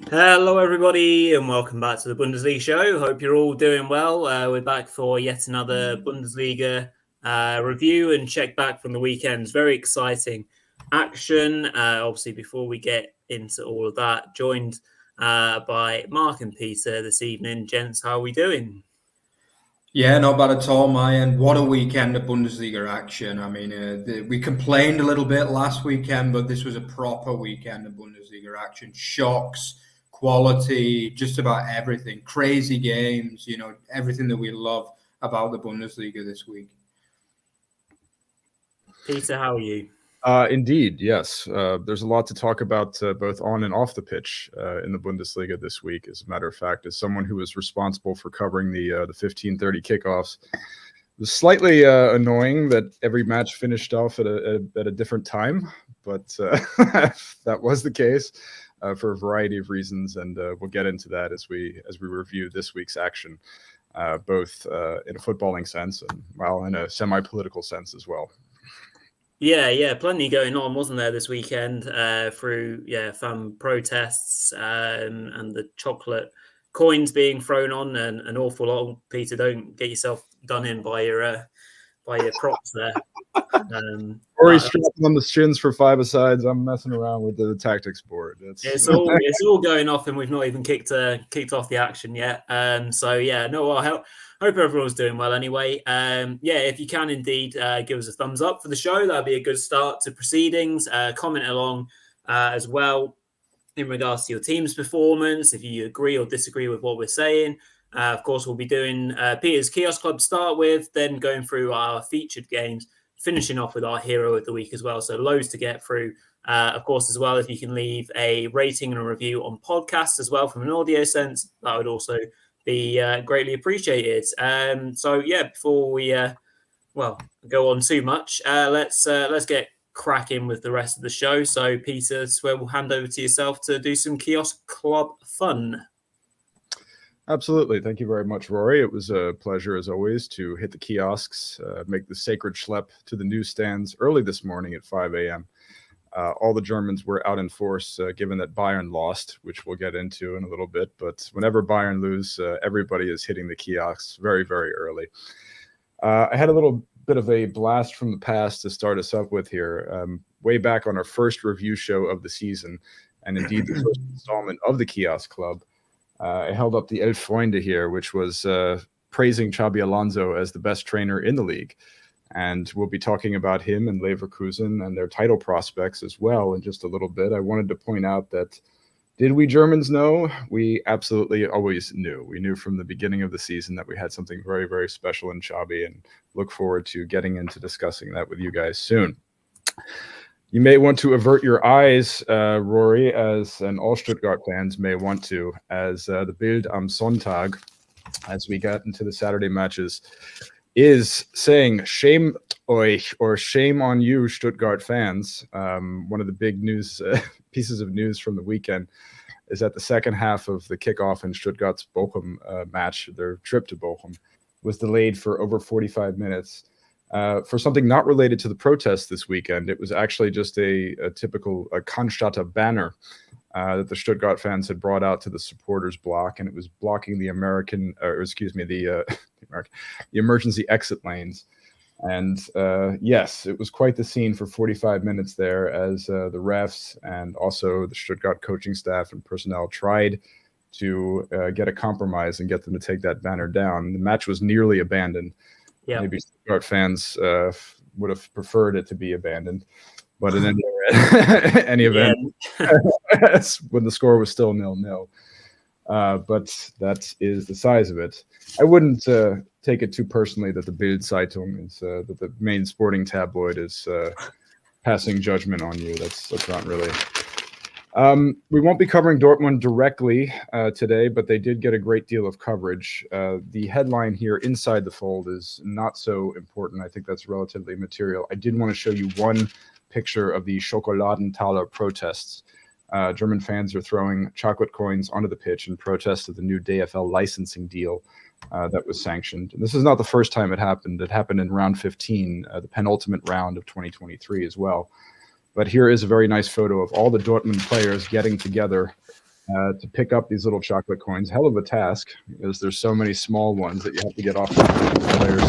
Hello, everybody, and welcome back to the Bundesliga Show. Hope you're all doing well. We're back for yet another Bundesliga review and check back from the weekend's very exciting action. Obviously, before we get into all of that, joined by Mark and Peter this evening. Gents, how are we doing? Yeah, not bad at all, my end. What a weekend of Bundesliga action. I mean, we complained a little bit last weekend, but this was a proper weekend of Bundesliga action. Shocks, quality, just about everything. Crazy games, everything that we love about the Bundesliga this week. Peter, how are you? Indeed, yes. There's a lot to talk about both on and off the pitch in the Bundesliga this week. As a matter of fact, as someone who was responsible for covering the 15:30 kickoffs, it was slightly annoying that every match finished off at a different time, but that was the case for a variety of reasons, and we'll get into that as we review this week's action, both in a footballing sense and, well, in a semi-political sense as well. Yeah, plenty going on, wasn't there, this weekend through fan protests and the chocolate coins being thrown on and an awful lot. Peter, don't get yourself done in by your props there. Rory strapping on the shins for five-a-sides. I'm messing around with the tactics board. It's all going off, and we've not even kicked off the action yet. Hope everyone's doing well anyway. If you can indeed give us a thumbs up for the show, that'd be a good start to proceedings. Comment along as well in regards to your team's performance, if you agree or disagree with what we're saying. Of course, we'll be doing Peter's Kiosk Club to start with, then going through our featured games, finishing off with our hero of the week as well. So loads to get through. Of course, as well, if you can leave a rating and a review on podcasts as well from an audio sense, that would also be greatly appreciated. Before we go on too much, let's get cracking with the rest of the show. So, Peter, we'll hand over to yourself to do some Kiosk Club fun. Absolutely. Thank you very much, Rory. It was a pleasure, as always, to hit the kiosks, make the sacred schlep to the newsstands early this morning at 5 a.m. All the Germans were out in force, given that Bayern lost, which we'll get into in a little bit. But whenever Bayern lose, everybody is hitting the kiosks very, very early. I had a little bit of a blast from the past to start us up with here. Way back on our first review show of the season, and indeed the first installment of the Kiosk Club, I held up the Elf Freunde here, which was praising Xabi Alonso as the best trainer in the league. And we'll be talking about him and Leverkusen and their title prospects as well in just a little bit. I wanted to point out that, did we Germans know? We absolutely always knew. We knew from the beginning of the season that we had something very, very special in Xabi, and look forward to getting into discussing that with you guys soon. You may want to avert your eyes, Rory, and all Stuttgart fans may want to, as the Bild am Sonntag, as we got into the Saturday matches, is saying shame euch, or shame on you, Stuttgart fans. One of the big news pieces of news from the weekend is that the second half of the kickoff in Stuttgart's Bochum match, their trip to Bochum, was delayed for over 45 minutes. For something not related to the protests this weekend. It was actually just a typical Cannstatter banner that the Stuttgart fans had brought out to the supporters block, and it was blocking the the emergency exit lanes. And yes, it was quite the scene for 45 minutes there, as the refs and also the Stuttgart coaching staff and personnel tried to get a compromise and get them to take that banner down. The match was nearly abandoned. Yeah. Maybe Stuttgart fans would have preferred it to be abandoned, but in any event, when the score was still 0-0. But that is the size of it. I wouldn't take it too personally that the Bild Zeitung is that the main sporting tabloid is passing judgment on you. That's not really. We won't be covering Dortmund directly today, but they did get a great deal of coverage. The headline here, Inside the Fold, is not so important. I think that's relatively material. I did want to show you one picture of the Schokoladenthaler protests. German fans are throwing chocolate coins onto the pitch in protest of the new DFL licensing deal that was sanctioned. And this is not the first time it happened. It happened in round 15, the penultimate round of 2023 as well. But here is a very nice photo of all the Dortmund players getting together to pick up these little chocolate coins. Hell of a task, because there's so many small ones that you have to get off the players.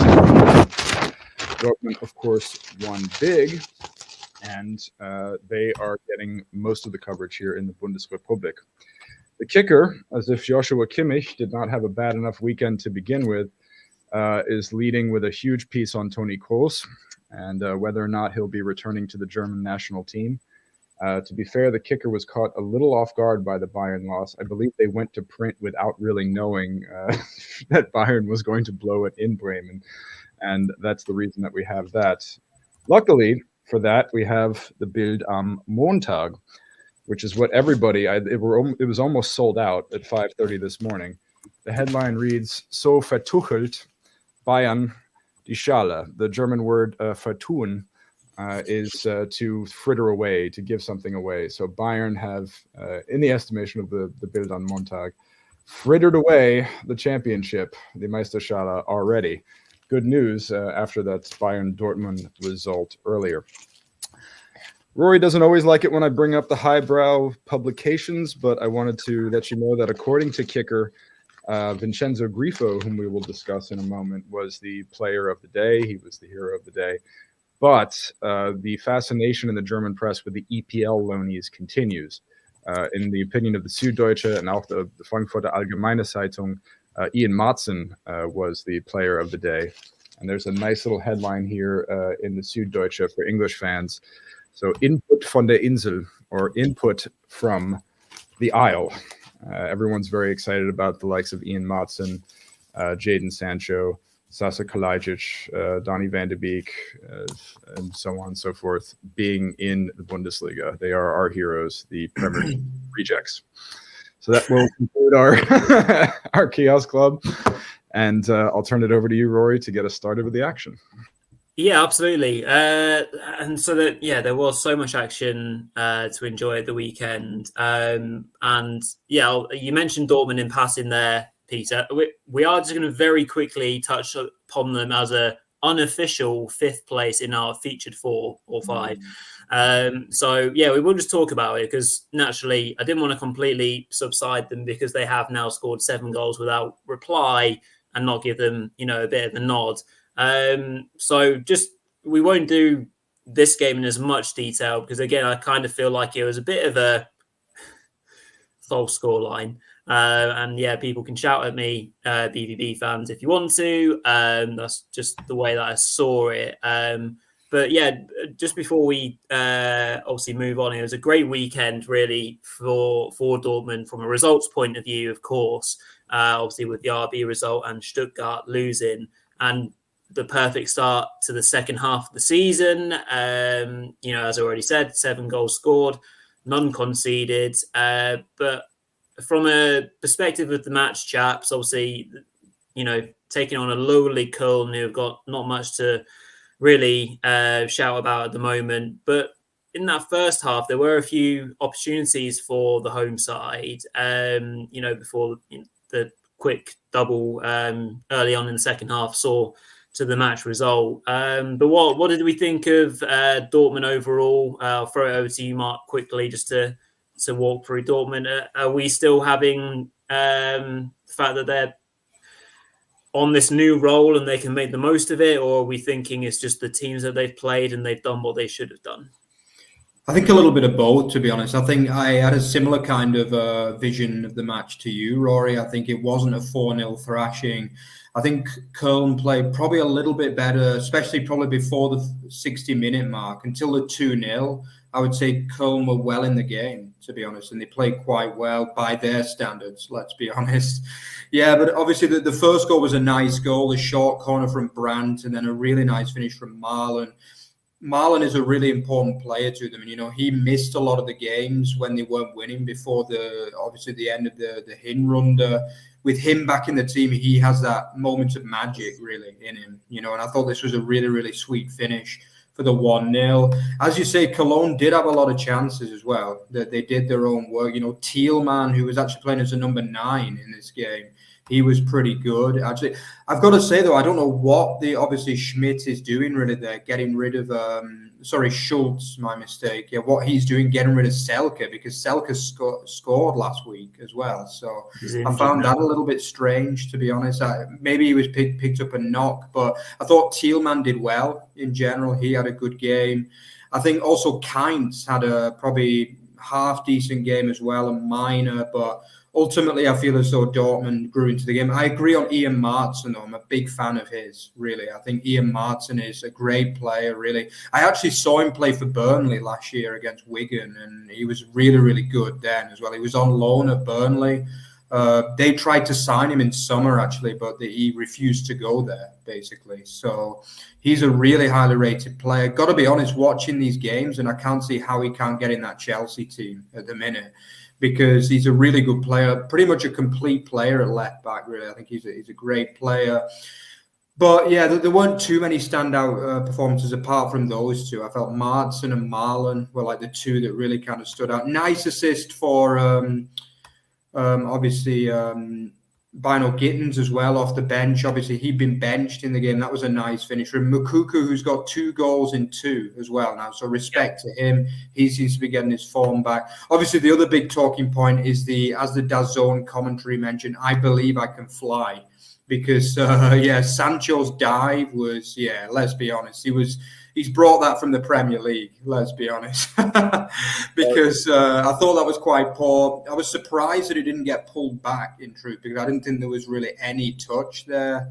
Dortmund, of course, won big, and they are getting most of the coverage here in the Bundesrepublik. The kicker, as if Joshua Kimmich did not have a bad enough weekend to begin with, is leading with a huge piece on Toni Kroos and whether or not he'll be returning to the German national team. To be fair, the kicker was caught a little off guard by the Bayern loss. I believe they went to print without really knowing that Bayern was going to blow it in Bremen, and that's the reason that we have that. Luckily for that, we have the Bild am Montag, which is what everybody, it was almost sold out at 5:30 this morning. The headline reads, "So vertuchelt Bayern die Schale." The German word vertun is to fritter away, to give something away. So Bayern have, in the estimation of the Bild am Montag, frittered away the championship, the Meisterschale, already. Good news after that Bayern Dortmund result earlier. Rory doesn't always like it when I bring up the highbrow publications, but I wanted to let you know that according to Kicker, Vincenzo Grifo, whom we will discuss in a moment, was the player of the day. He was the hero of the day. But the fascination in the German press with the EPL loanees continues. In the opinion of the Süddeutsche and also the Frankfurter Allgemeine Zeitung, Ian Maatsen was the player of the day. And there's a nice little headline here in the Süddeutsche for English fans. So, input von der Insel, or input from the Isle. Everyone's very excited about the likes of Ian Maatsen, Jadon Sancho, Sasa Kalajdzic, Donny van de Beek, and so on and so forth, being in the Bundesliga. They are our heroes, the Premier League rejects. So that will conclude our Kiosk Club. And I'll turn it over to you, Rory, to get us started with the action. Yeah, absolutely. And so that, there was so much action to enjoy at the weekend. And yeah, you mentioned Dortmund in passing there, Peter. We are just going to very quickly touch upon them as a unofficial fifth place in our featured 4 or 5. So yeah, we will just talk about it because naturally I didn't want to completely subside them because they have now scored 7 goals without reply and not give them, a bit of a nod. So just, we won't do this game in as much detail because again, I kind of feel like it was a bit of a false scoreline. And yeah, people can shout at me, BVB fans, if you want to. That's just the way that I saw it. But yeah, just before we obviously move on, it was a great weekend really for Dortmund from a results point of view, of course, obviously with the RB result and Stuttgart losing, and the perfect start to the second half of the season. As I already said, 7 goals scored, none conceded. But from a perspective of the match, chaps, obviously, taking on a lowly Köln who have got not much to really shout about at the moment. But in that first half, there were a few opportunities for the home side, before the quick double early on in the second half saw to the match result. But what did we think of Dortmund overall? I'll throw it over to you, Mark, quickly, just to walk through Dortmund. Are we still having the fact that they're on this new role and they can make the most of it, or are we thinking it's just the teams that they've played and they've done what they should have done? I think a little bit of both, to be honest. I think I had a similar kind of vision of the match to you, Rory. I think it wasn't a 4-0 thrashing. I think Köln played probably a little bit better, especially probably before the 60-minute mark. Until the 2-0, I would say Köln were well in the game, to be honest, and they played quite well by their standards, let's be honest. Yeah, but obviously the first goal was a nice goal, a short corner from Brandt, and then a really nice finish from Marlon. Marlon is a really important player to them. And, he missed a lot of the games when they weren't winning before the end of the Hinrunde. With him back in the team, he has that moment of magic really in him, and I thought this was a really, really sweet finish for the 1-0. As you say, Cologne did have a lot of chances as well. That they did their own work. Thielmann, who was actually playing as a number 9 in this game, he was pretty good. Actually, I've got to say, though, I don't know what obviously Schmidt is doing really there, getting rid of, Schultz, my mistake. Yeah, what he's doing, getting rid of Selke, because Selke scored last week as well. So I found that a little bit strange, to be honest. Maybe he was picked up a knock, but I thought Thielmann did well in general. He had a good game. I think also Kainz had a probably half decent game as well, a minor, but ultimately I feel as though Dortmund grew into the game. I agree on Ian Maatsen, though. I'm a big fan of his, really. I think Ian Maatsen is a great player, really. I actually saw him play for Burnley last year against Wigan, and he was really, really good then as well. He was on loan at Burnley. They tried to sign him in summer, actually, but he refused to go there, basically. So he's a really highly rated player. Got to be honest, watching these games, and I can't see how he can't get in that Chelsea team at the minute, because he's a really good player, pretty much a complete player at left back, really. I think he's a great player. But yeah, there weren't too many standout performances apart from those two. I felt Maatsen and Marlon were like the two that really kind of stood out. Nice assist for obviously Bino Gittins as well off the bench. Obviously, he'd been benched in the game. That was a nice finish from Mukuku, who's got 2 goals in 2 as well now. So respect to him. He seems to be getting his form back. Obviously, the other big talking point is as the DAZN commentary mentioned, I believe I can fly. Because, Sancho's dive was, let's be honest, he's brought that from the Premier League, let's be honest. Because I thought that was quite poor. I was surprised that it didn't get pulled back, in truth, because I didn't think there was really any touch there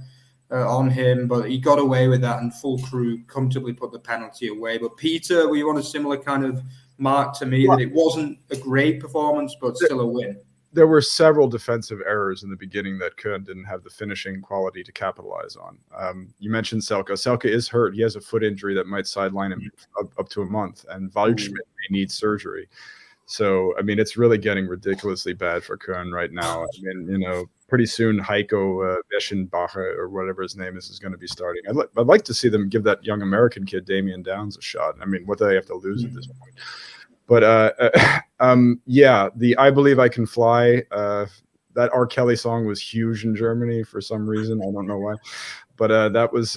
on him. But he got away with that, and full crew comfortably put the penalty away. But Peter, were you on a similar kind of mark to me, that it wasn't a great performance, but still a win? There were several defensive errors in the beginning that Köln didn't have the finishing quality to capitalize on. You mentioned Selke. Selke is hurt. He has a foot injury that might sideline him up to a month, and Waldschmidt may need surgery. So, I mean, it's really getting ridiculously bad for Köln right now. I mean, pretty soon Heiko Weschenbacher, or whatever his name is going to be starting. I'd like to see them give that young American kid, Damian Downs, a shot. I mean, what do they have to lose at this point? But the I Believe I Can Fly, that R. Kelly song was huge in Germany for some reason. I don't know why. But that was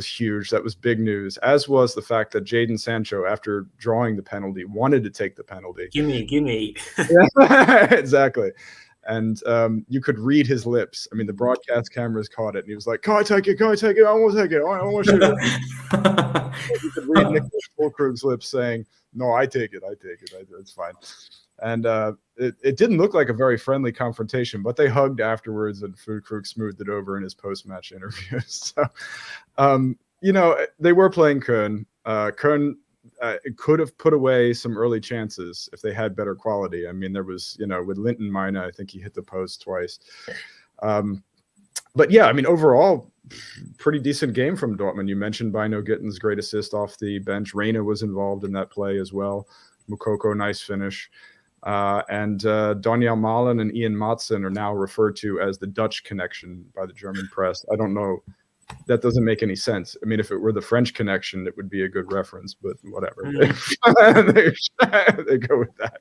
huge. That was big news, as was the fact that Jadon Sancho, after drawing the penalty, wanted to take the penalty. Gimme. Yeah, exactly. And you could read his lips. I mean, the broadcast cameras caught it, and he was like, "Can I take it? I want to take it. I want to shoot it." You could read Nicholas Fulkrug's lips saying, "No, I take it. It's fine." And it didn't look like a very friendly confrontation, but they hugged afterwards, and Fulkrug smoothed it over in his post-match interview. So, they were playing Köln. Köln could have put away some early chances if they had better quality. I mean, there was, with Linton-Meine, I think he hit the post twice. But yeah, I mean, overall, pretty decent game from Dortmund. You mentioned Bino Gittins' great assist off the bench. Reina was involved in that play as well. Mukoko, nice finish. And Daniel Malen and Ian Maatsen are now referred to as the Dutch connection by the German press. I don't know. That doesn't make any sense. I mean, if it were the French connection, it would be a good reference, but whatever. They go with that.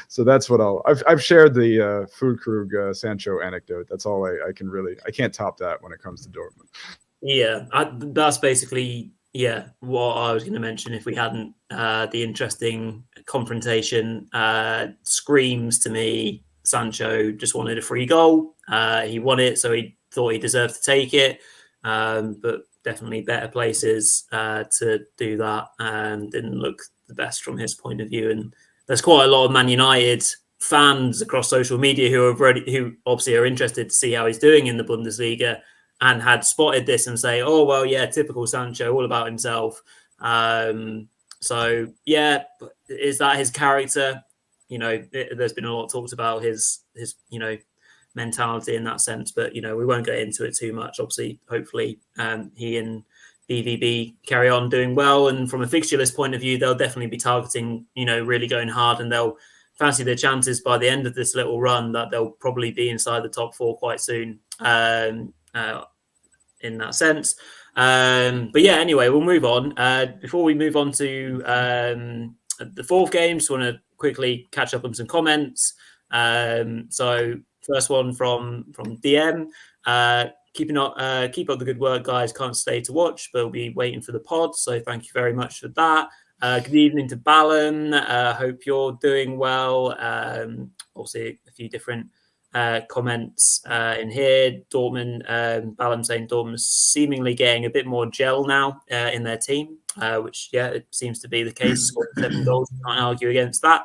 So that's what I've shared the Fulkrug Sancho anecdote. That's all I can't top that when it comes to Dortmund. Yeah, that's basically, what I was going to mention. If we hadn't, the interesting confrontation screams to me, Sancho just wanted a free goal. He won it, so he thought he deserved to take it. But definitely better places to do that. Didn't look the best from his point of view. And there's quite a lot of Man United fans across social media who obviously are interested to see how he's doing in the Bundesliga and had spotted this and say, "Oh, well, yeah, typical Sancho, all about himself." So, yeah, is that his character? There's been a lot talked about his mentality in that sense, but we won't get into it too much. Obviously, hopefully he and BVB carry on doing well, and from a fixture list point of view, they'll definitely be targeting, really going hard, and they'll fancy their chances by the end of this little run that they'll probably be inside the top 4 quite soon in that sense. But yeah, anyway, we'll move on. Before we move on to the fourth game, just want to quickly catch up on some comments. So first one from DM. Keep up the good work, guys. Can't stay to watch, but we'll be waiting for the pod. So thank you very much for that. Good evening to Ballon. Hope you're doing well. Also, a few different comments in here. Dortmund, Ballon saying Dortmund seemingly getting a bit more gel now in their team, which, yeah, it seems to be the case. Scored 7 goals. Can't argue against that.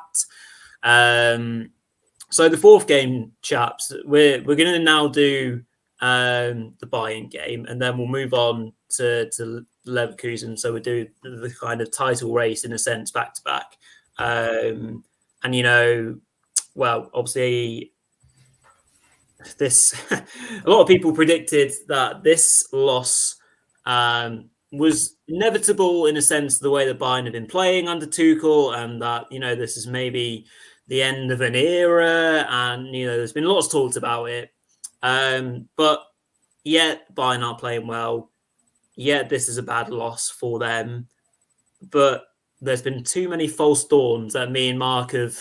So the fourth game, chaps, we're going to now do the Bayern game, and then we'll move on to Leverkusen. So we'll do the kind of title race in a sense back to back. And well, obviously this a lot of people predicted that this loss was inevitable in a sense, the way that Bayern have been playing under Tuchel, and that this is maybe the end of an era, and there's been lots talked about it. But yet Bayern aren't playing well. Yet this is a bad loss for them. But there's been too many false dawns that me and Mark have,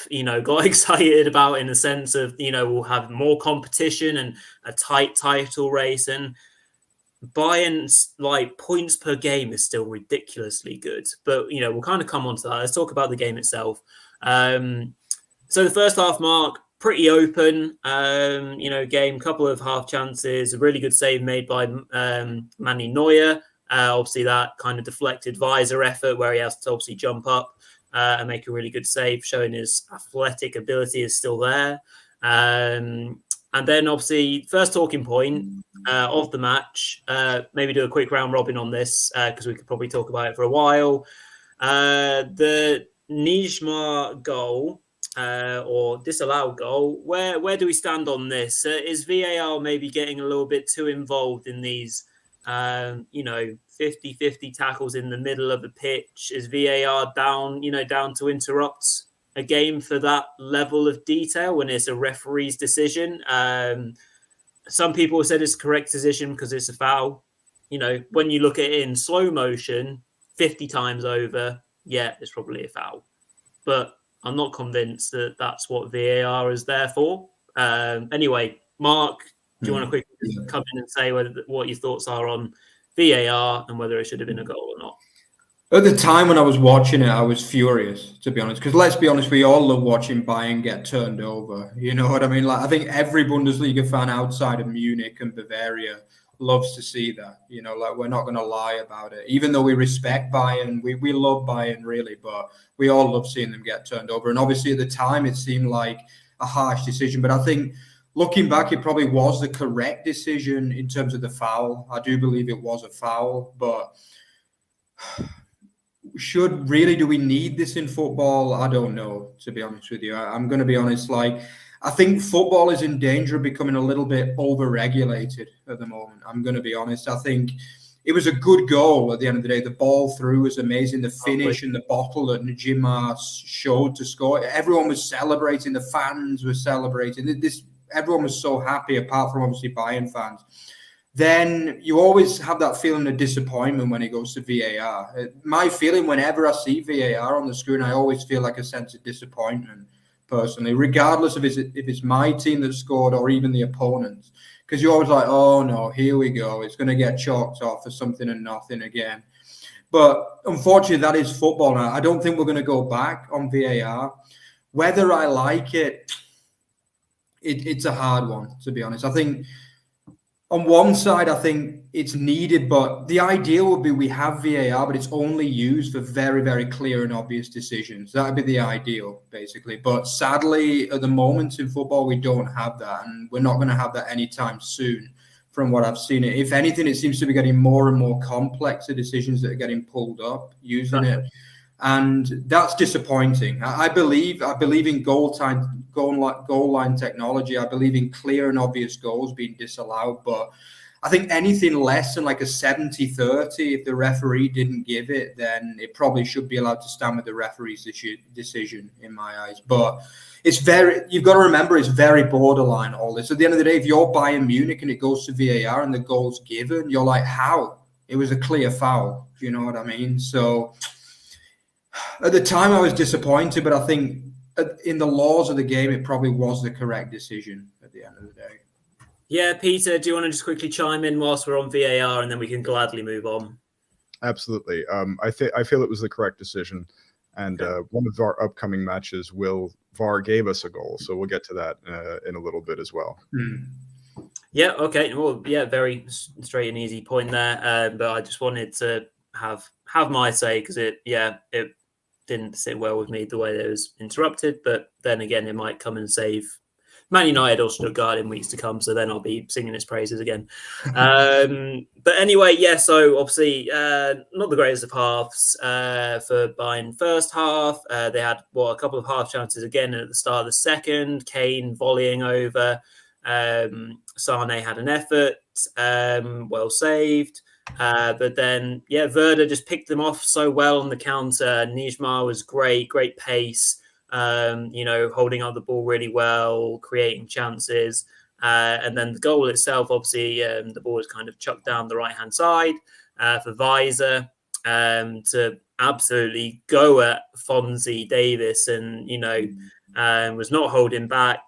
got excited about, in the sense of, we'll have more competition and a tight title race. And Bayern's points per game is still ridiculously good. But, we'll kind of come on to that. Let's talk about the game itself. So the first half, Mark, pretty open, game, couple of half chances, a really good save made by Manny Neuer. Obviously, that kind of deflected visor effort where he has to obviously jump up and make a really good save, showing his athletic ability is still there. And then, obviously, first talking point of the match, maybe do a quick round robin on this because we could probably talk about it for a while. The Nijmar goal, or disallowed goal, where do we stand on this? Is VAR maybe getting a little bit too involved in these 50-50 tackles in the middle of the pitch? Is VAR down to interrupt a game for that level of detail when it's a referee's decision? Some people have said it's a correct decision because it's a foul. When you look at it in slow motion 50 times over, yeah, it's probably a foul. But I'm not convinced that that's what VAR is there for. Anyway, Mark, do you want to quickly come in and say what your thoughts are on VAR and whether it should have been a goal or not? At the time when I was watching it, I was furious, to be honest, because let's be honest, we all love watching Bayern get turned over. You know what I mean? I think every Bundesliga fan outside of Munich and Bavaria loves to see that. We're not going to lie about it. Even though we respect Bayern, we love Bayern really, but we all love seeing them get turned over. And obviously at the time it seemed like a harsh decision, but I think looking back, it probably was the correct decision in terms of the foul. I do believe it was a foul, but do we need this in football? I don't know, to be honest with you. I'm going to be honest, I think football is in danger of becoming a little bit over-regulated at the moment. I'm going to be honest. I think it was a good goal at the end of the day. The ball through was amazing. The finish and the bottle that Nijmar showed to score. Everyone was celebrating. The fans were celebrating. Everyone was so happy, apart from obviously Bayern fans. Then you always have that feeling of disappointment when it goes to VAR. My feeling whenever I see VAR on the screen, I always feel like a sense of disappointment. Personally, regardless of if it's my team that scored or even the opponents, because you're always like, oh no, here we go, it's going to get chalked off for something and nothing again. But unfortunately, that is football now. I don't think we're going to go back on VAR. Whether I like it, it's a hard one, to be honest. I think on one side, I think it's needed, but the ideal would be we have VAR, but it's only used for very, very clear and obvious decisions. That would be the ideal, basically. But sadly, at the moment in football, we don't have that, and we're not going to have that anytime soon from what I've seen. If anything, it seems to be getting more and more complex, the decisions that are getting pulled up using it. And that's disappointing. I believe in goal line technology. I believe in clear and obvious goals being disallowed. But I think anything less than like a 70-30, if the referee didn't give it, then it probably should be allowed to stand with the referee's decision, in my eyes. But you've got to remember, it's very borderline, all this. At the end of the day, if you're Bayern Munich and it goes to VAR and the goal's given, you're like, how? It was a clear foul. Do you know what I mean? So at the time, I was disappointed, but I think in the laws of the game, it probably was the correct decision at the end of the day. Yeah, Peter, do you want to just quickly chime in whilst we're on VAR, and then we can gladly move on? Absolutely. I feel it was the correct decision. And one of our upcoming matches, VAR gave us a goal, so we'll get to that in a little bit as well. Yeah, okay. Well, yeah, very straight and easy point there. But I just wanted to have my say, because it didn't sit well with me the way that it was interrupted. But then again, it might come and save Man United or Stuttgart in weeks to come, so then I'll be singing its praises again. But anyway, yeah, so obviously not the greatest of halves for Bayern first half. They had, a couple of half chances again at the start of the second. Kane volleying over. Sane had an effort, well saved. But then, Werder just picked them off so well on the counter. Nijmar was great pace. Holding on the ball really well, creating chances. And then the goal itself, obviously, the ball was kind of chucked down the right-hand side for Weiser to absolutely go at Fonzie Davis and, was not holding back,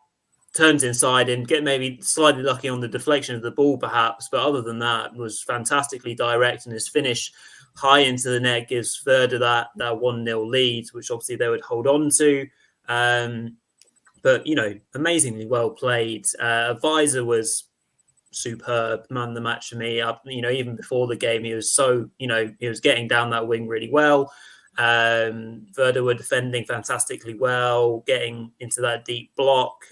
turns inside and get maybe slightly lucky on the deflection of the ball, perhaps. But other than that, was fantastically direct, and his finish high into the net gives Werder that 1-0 lead, which obviously they would hold on to. But, amazingly well played. Weiser was superb, man of the match for me. Even before the game, he was he was getting down that wing really well. Werder were defending fantastically well, getting into that deep block.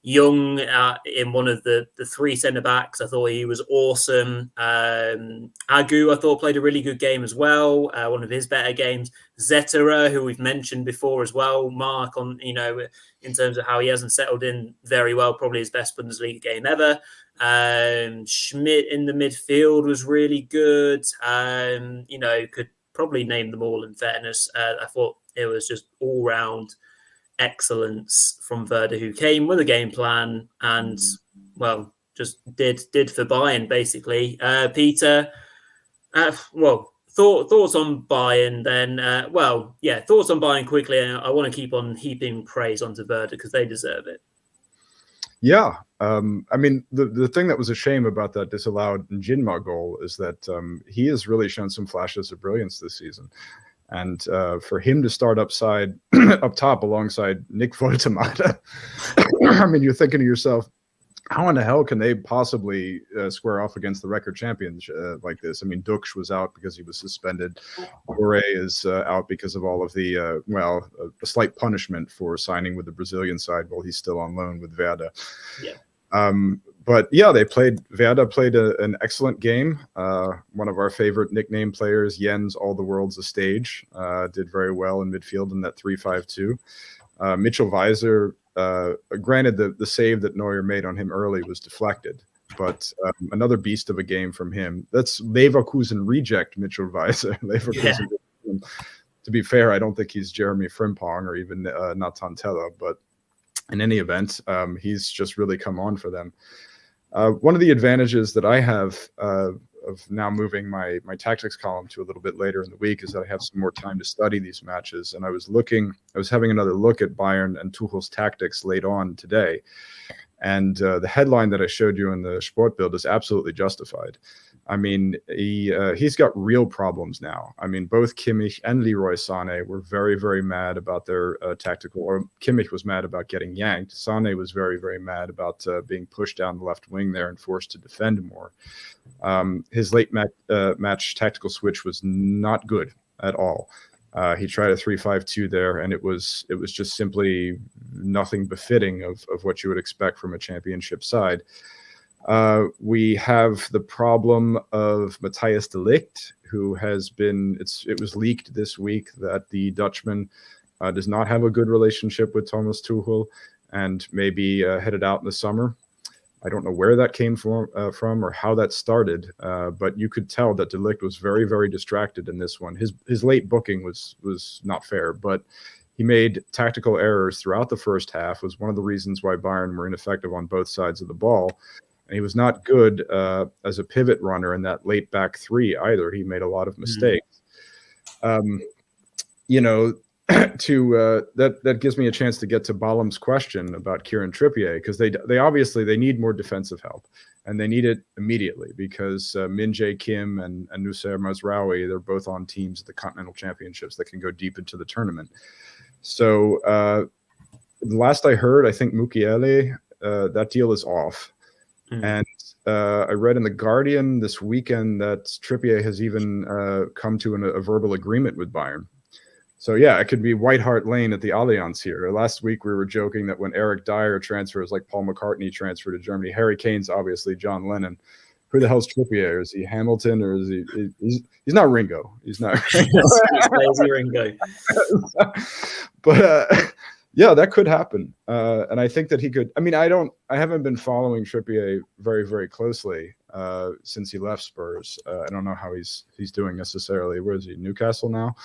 Young in one of the three centre-backs, I thought he was awesome. Agu, I thought, played a really good game as well, one of his better games. Zetterer, who we've mentioned before as well, Mark, on in terms of how he hasn't settled in very well, probably his best Bundesliga game ever. Schmidt in the midfield was really good. Could probably name them all in fairness. I thought it was just all-round excellence from Werder, who came with a game plan and just did for Bayern basically. Peter, thoughts on Bayern then? Thoughts on Bayern quickly. And I want to keep on heaping praise onto Werder because they deserve it. Yeah, the thing that was a shame about that disallowed Jinma goal is that he has really shown some flashes of brilliance this season. And for him to start up top alongside Nick Voltemade, you're thinking to yourself, how in the hell can they possibly square off against the record champions like this? Dux was out because he was suspended. Rory is out because of all of the, a slight punishment for signing with the Brazilian side while he's still on loan with Werder. Yeah. Werder played an excellent game. One of our favorite nickname players, Jens, all the world's a stage, did very well in midfield in that 3-5-2. Mitchell Weiser, granted the save that Neuer made on him early was deflected, but another beast of a game from him. That's Leverkusen reject Mitchell Weiser. Leverkusen. Yeah. To be fair, I don't think he's Jeremy Frimpong or even Nathan Teller, but in any event, he's just really come on for them. One of the advantages that I have of now moving my tactics column to a little bit later in the week is that I have some more time to study these matches. And I was having another look at Bayern and Tuchel's tactics late on today. And the headline that I showed you in the Sportbild is absolutely justified. He's got real problems now. Both Kimmich and Leroy Sané were very, very mad about their tactical, or Kimmich was mad about getting yanked. Sané was very, very mad about being pushed down the left wing there and forced to defend more. His late match tactical switch was not good at all. He tried a 3-5-2 there, and it was just simply nothing befitting of what you would expect from a championship side. We have the problem of Matthijs de Ligt, who has been, it was leaked this week that the Dutchman does not have a good relationship with Thomas Tuchel and maybe headed out in the summer. I don't know where that came from or how that started, but you could tell that de Ligt was very, very distracted in this one. His late booking was not fair, but he made tactical errors throughout the first half, was one of the reasons why Bayern were ineffective on both sides of the ball. And he was not good as a pivot runner in that late back three either. He made a lot of mistakes. that gives me a chance to get to Balam's question about Kieran Trippier, because they obviously need more defensive help, and they need it immediately because Min Jae Kim and Nusayr Mazraoui, they're both on teams at the Continental Championships that can go deep into the tournament. So the last I heard, I think Mukiele, that deal is off. And I read in The Guardian this weekend that Trippier has even come to a verbal agreement with Bayern. So, yeah, it could be White Hart Lane at the Allianz here. Last week, we were joking that when Eric Dyer transfers like Paul McCartney transferred to Germany, Harry Kane's obviously John Lennon. Who the hell's Trippier? Is he Hamilton, or is he's not Ringo? He's not Lazy Ringo. But yeah, that could happen. And I think that he could. I mean, I haven't been following Trippier very, very closely since he left Spurs. I don't know how he's doing necessarily. Where is he? Newcastle now?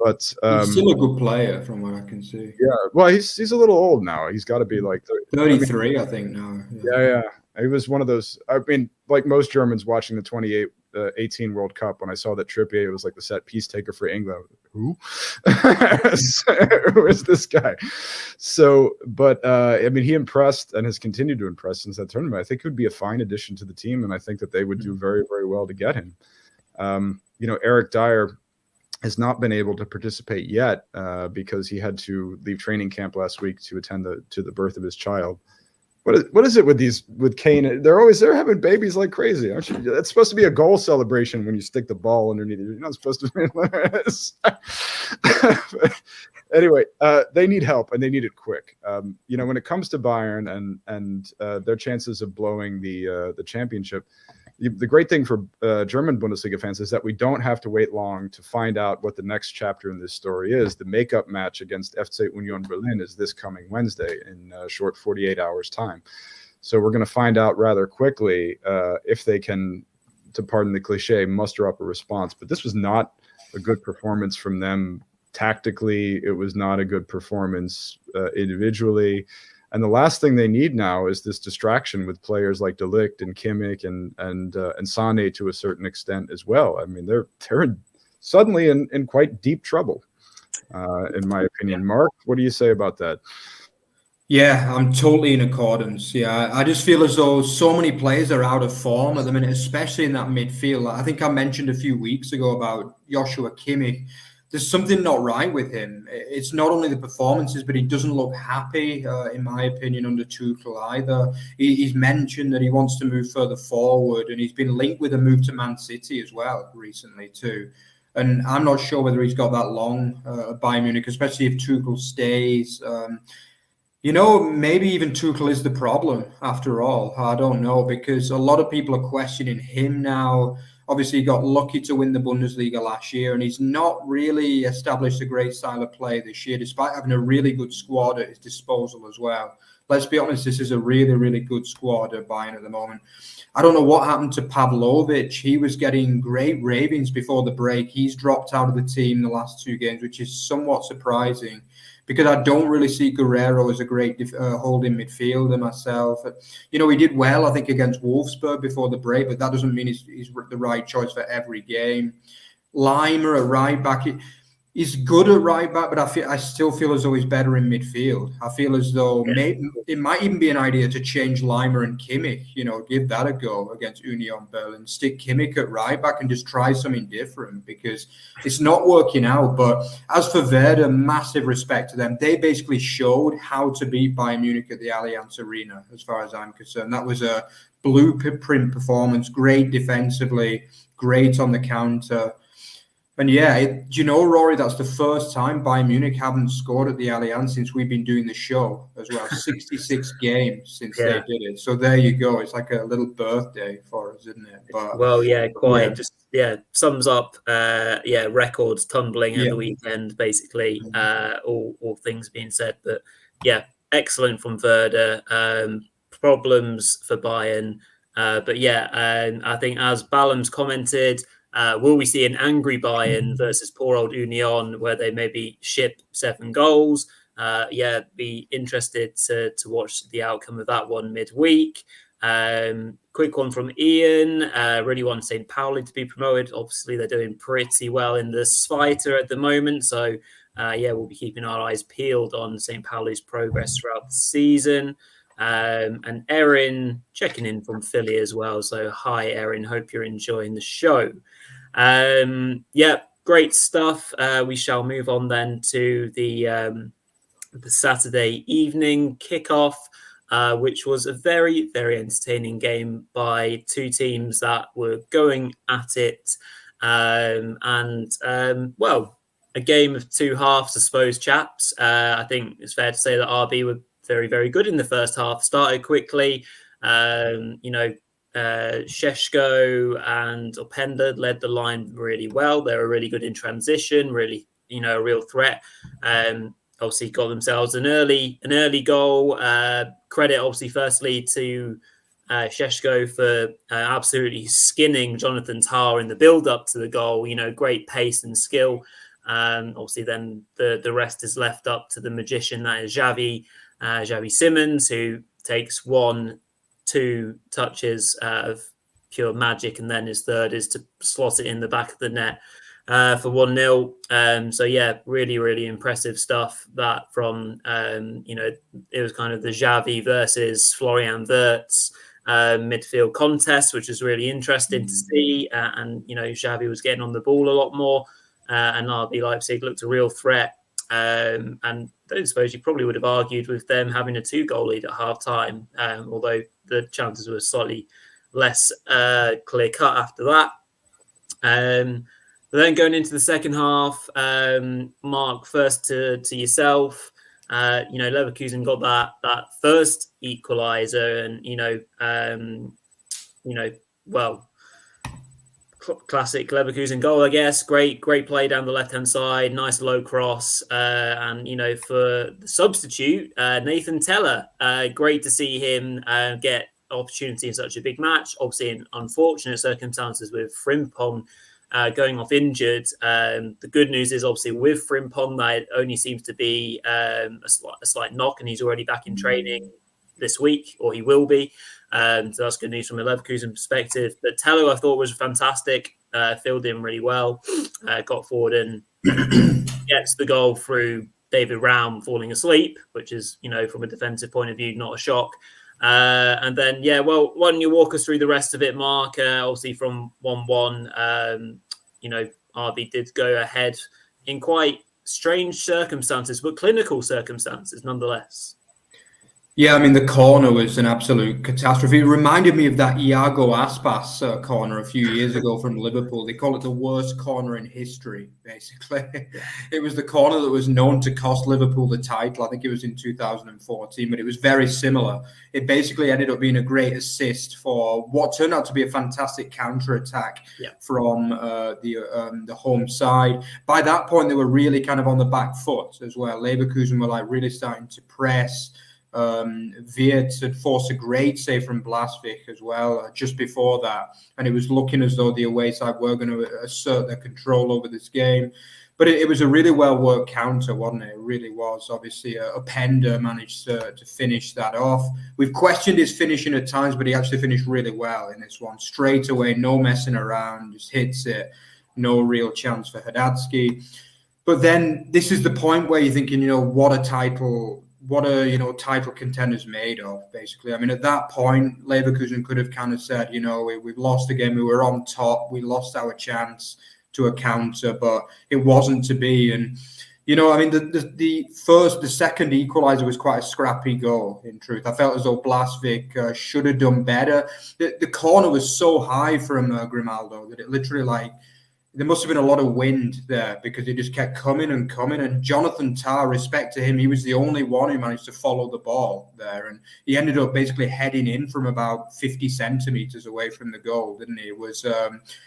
But he's still a good player from what I can see. Yeah, well, he's a little old now. He's got to be like 33, I think now. Yeah. He was one of those. I mean, like most Germans watching the 2018 World Cup, when I saw that Trippier was like the set piece taker for England. Who? Who is this guy? So, but I mean, he impressed and has continued to impress since that tournament. I think he would be a fine addition to the team, and I think that they would do very, very well to get him. Eric Dyer has not been able to participate yet because he had to leave training camp last week to attend to the birth of his child. What is it with Kane? They're having babies like crazy, aren't you? That's supposed to be a goal celebration when you stick the ball underneath it. You're not supposed to. Anyway, they need help, and they need it quick. When it comes to Bayern and their chances of blowing the championship, the great thing for German Bundesliga fans is that we don't have to wait long to find out what the next chapter in this story is. The makeup match against FC Union Berlin is this coming Wednesday in a short 48 hours time. So we're going to find out rather quickly if they can, to pardon the cliche, muster up a response. But this was not a good performance from them tactically. It was not a good performance individually. And the last thing they need now is this distraction with players like De Ligt and Kimmich and Sane to a certain extent as well. I mean, they're suddenly in quite deep trouble, in my opinion. Mark, what do you say about that? Yeah, I'm totally in accordance. Yeah, I just feel as though so many players are out of form at the minute, especially in that midfield. I think I mentioned a few weeks ago about Joshua Kimmich. There's something not right with him. It's not only the performances, but he doesn't look happy, in my opinion, under Tuchel either. He's mentioned that he wants to move further forward, and he's been linked with a move to Man City as well recently too. And I'm not sure whether he's got that long at Bayern Munich, especially if Tuchel stays. Maybe even Tuchel is the problem after all. I don't know, because a lot of people are questioning him now. Obviously, he got lucky to win the Bundesliga last year, and he's not really established a great style of play this year, despite having a really good squad at his disposal as well. Let's be honest, this is a really, really good squad at Bayern at the moment. I don't know what happened to Pavlovic. He was getting great ravings before the break. He's dropped out of the team the last two games, which is somewhat surprising, because I don't really see Guerrero as a great holding midfielder myself. He did well, I think, against Wolfsburg before the break, but that doesn't mean he's the right choice for every game. Lima at right back, he's good at right back, but I still feel as though he's better in midfield. I feel as though it might even be an idea to change Lima and Kimmich, give that a go against Union Berlin. Stick Kimmich at right back and just try something different, because it's not working out. But as for Werder, massive respect to them. They basically showed how to beat Bayern Munich at the Allianz Arena, as far as I'm concerned. That was a blueprint performance, great defensively, great on the counter. And Rory, that's the first time Bayern Munich haven't scored at the Allianz since we've been doing the show as well. 66 games since they did it. So there you go. It's like a little birthday for us, isn't it? But, quite. Yeah. Just sums up. Records tumbling at the weekend, basically. All things being said, but excellent from Werder. Problems for Bayern, I think as Balam's commented. Will we see an angry Bayern versus poor old Union, where they maybe ship 7 goals? Be interested to watch the outcome of that one midweek. Quick one from Ian. Really want St. Pauli to be promoted. Obviously, they're doing pretty well in the Zweite at the moment, so we'll be keeping our eyes peeled on St. Pauli's progress throughout the season. And Erin checking in from Philly as well. So hi, Erin. Hope you're enjoying the show. Great stuff. We shall move on then to the Saturday evening kickoff, which was a very, very entertaining game by two teams that were going at it. A game of two halves, I suppose, chaps. I think it's fair to say that RB were very, very good in the first half. Started quickly. Šeško and Openda led the line really well. They were really good in transition, really, a real threat. Obviously got themselves an early goal. Credit, obviously, firstly to Šeško for absolutely skinning Jonathan Tah in the build-up to the goal. Great pace and skill. Obviously, then the rest is left up to the magician that is Xavi Simons, who takes 1-2 touches of pure magic, and then his third is to slot it in the back of the net for 1-0. Really, really impressive stuff. That from it was kind of the Xavi versus Florian Wirtz midfield contest, which was really interesting to see. Xavi was getting on the ball a lot more, and RB Leipzig looked a real threat. And I don't suppose you probably would have argued with them having a 2-goal lead at half time, although the chances were slightly less clear cut after that. But then going into the second half, Mark, first to yourself. Leverkusen got that first equaliser, and classic Leverkusen goal, I guess. Great play down the left hand side, nice low cross, and for the substitute, Nathan Teller. Great to see him get opportunity in such a big match. Obviously, in unfortunate circumstances with Frimpong going off injured. The good news is obviously with Frimpong that it only seems to be a slight knock, and he's already back in training this week, or he will be. So that's good news from a Leverkusen perspective. But Tello, I thought, was fantastic. Filled in really well. Got forward and gets the goal through David Raum falling asleep, which is, from a defensive point of view, not a shock. And then, why don't you walk us through the rest of it, Mark? Obviously from 1-1, RB did go ahead in quite strange circumstances, but clinical circumstances nonetheless. Yeah, the corner was an absolute catastrophe. It reminded me of that Iago Aspas corner a few years ago from Liverpool. They call it the worst corner in history, basically. It was the corner that was known to cost Liverpool the title. I think it was in 2014, but it was very similar. It basically ended up being a great assist for what turned out to be a fantastic counter-attack from the home side. By that point, they were really kind of on the back foot as well. Leverkusen were really starting to press. Wirtz had forced a great save from Blasvik as well just before that, and it was looking as though the away side were going to assert their control over this game. But it was a really well worked counter, wasn't it? It really was. Obviously, Openda managed to finish that off. We've questioned his finishing at times, but he actually finished really well in this one. Straight away, no messing around, just hits it. No real chance for Hadatsky. But then this is the point where you're thinking, what a title contenders made of, basically. At that point, Leverkusen could have kind of said, we've lost the game, we were on top, we lost our chance to a counter, but it wasn't to be. And, the second equaliser was quite a scrappy goal, in truth. I felt as though Blasvik should have done better. The corner was so high from Grimaldo that it literally, there must have been a lot of wind there because it just kept coming and coming. And Jonathan Tah, respect to him, he was the only one who managed to follow the ball there. And he ended up basically heading in from about 50 centimetres away from the goal, didn't he?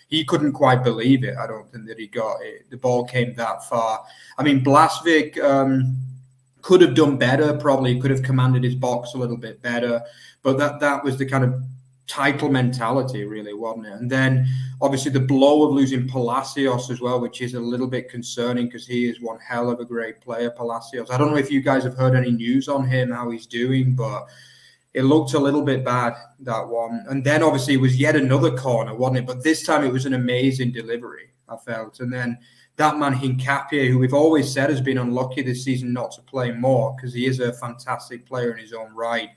He couldn't quite believe it. I don't think that he got it. The ball came that far. Blasvik could have done better, probably could have commanded his box a little bit better. But that was the kind of title mentality, really, wasn't it? And then obviously the blow of losing Palacios as well, which is a little bit concerning because he is one hell of a great player, Palacios. I don't know if you guys have heard any news on him, how he's doing, but it looked a little bit bad, that one. And then obviously it was yet another corner, wasn't it? But this time it was an amazing delivery, I felt. And then that man Hincapie, who we've always said has been unlucky this season not to play more, because he is a fantastic player in his own right,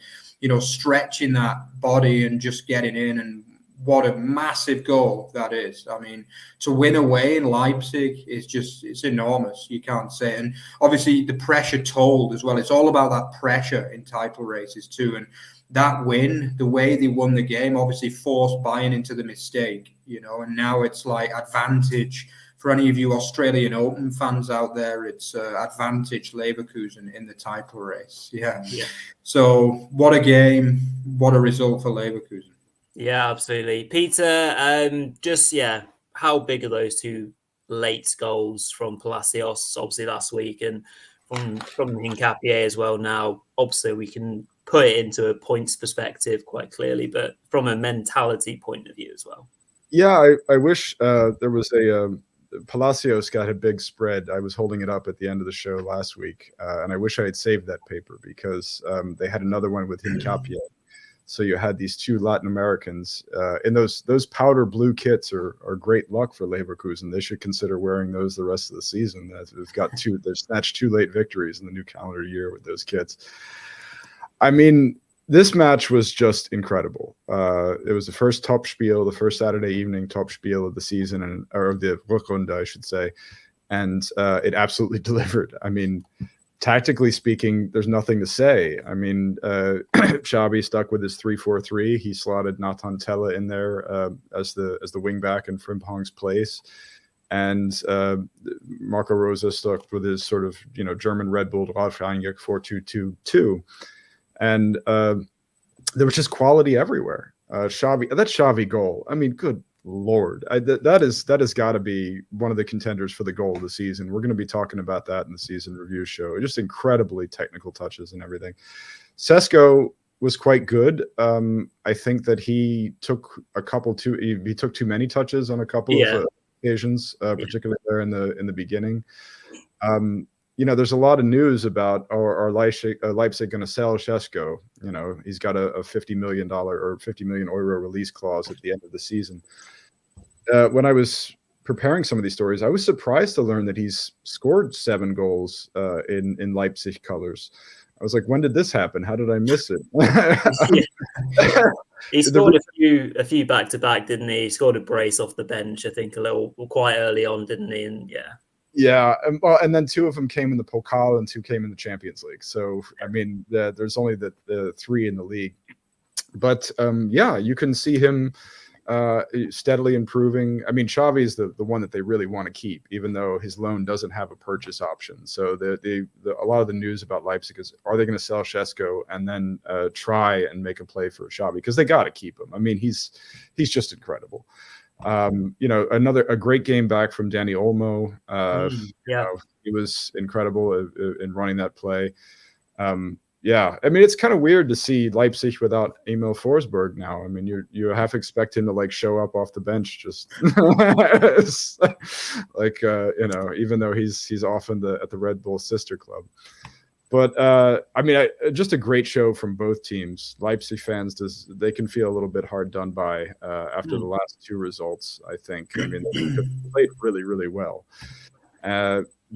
stretching that body and just getting in, and what a massive goal that is. I mean, to win away in Leipzig is it's enormous. You can't say. And obviously the pressure told as well. It's all about that pressure in title races too. And that win, the way they won the game, obviously forced Bayern into the mistake, and now it's like advantage. For any of you Australian Open fans out there, it's advantage Leverkusen in the title race. Yeah. So what a game, what a result for Leverkusen. Yeah, absolutely. Peter, how big are those two late goals from Palacios, obviously last week, and from Hincapie as well now? Obviously, we can put it into a points perspective quite clearly, but from a mentality point of view as well. Yeah, I wish there was Palacios got a big spread. I was holding it up at the end of the show last week, and I wish I had saved that paper, because they had another one with Hincapie. So you had these two Latin Americans, and those powder blue kits are great luck for Leverkusen. They should consider wearing those the rest of the season. They've snatched 2 late victories in the new calendar year with those kits. I mean, this match was just incredible. It was the first Topspiel, the first Saturday evening Topspiel of the season, or of the Rückrunde, I should say, and it absolutely delivered. I mean, tactically speaking, there's nothing to say. I mean, Xabi stuck with his 3-4-3. He slotted Nathan Tella in there as the wing back in Frimpong's place, and Marco Rosa stuck with his sort of German Red Bull Radfrangig 4-2-2-2, and there was just quality everywhere. That Xavi goal, I mean, good Lord, that has got to be one of the contenders for the goal of the season. We're going to be talking about that in the season review show. Just incredibly technical touches and everything. Sesko was quite good. I think that he took too many touches on a couple of occasions, particularly there in the beginning. There's a lot of news about are Leipzig going to sell Sesko. He's got a $50 million or 50 million euro release clause at the end of the season. When I was preparing some of these stories, I was surprised to learn that he's scored 7 goals in Leipzig colors. I was like, when did this happen? How did I miss it? He scored a few back to back, didn't he? He scored a brace off the bench, I think, quite early on, didn't he? And and then 2 of them came in the Pokal and 2 came in the Champions League. So I mean, there's only the 3 in the league, but you can see him steadily improving. I mean, Xavi is the one that they really want to keep, even though his loan doesn't have a purchase option. So a lot of the news about Leipzig is, are they going to sell Sesko and then try and make a play for Xavi, because they got to keep him. I mean, he's just incredible. A great game back from Danny Olmo. He was incredible in running that play. I mean, it's kind of weird to see Leipzig without Emil Forsberg now. I mean, you half expect him to show up off the bench, just even though he's often at the Red Bull sister club. But I mean, just a great show from both teams. Leipzig fans, they can feel a little bit hard done by after the last 2 results, I think. I mean, they played really, really well.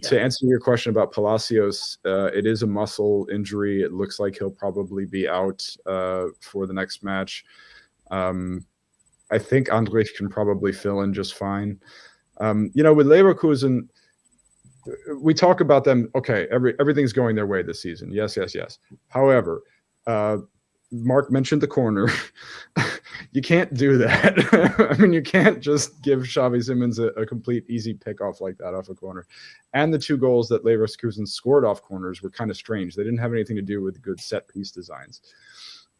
To answer your question about Palacios, it is a muscle injury. It looks like he'll probably be out for the next match. I think Andrich can probably fill in just fine. With Leverkusen, we talk about them. Okay, everything's going their way this season. Yes. However, Mark mentioned the corner. You can't do that. I mean, you can't just give Xavi Simons a complete easy pickoff like that off a corner. And the 2 goals that Leverkusen scored off corners were kind of strange. They didn't have anything to do with good set piece designs.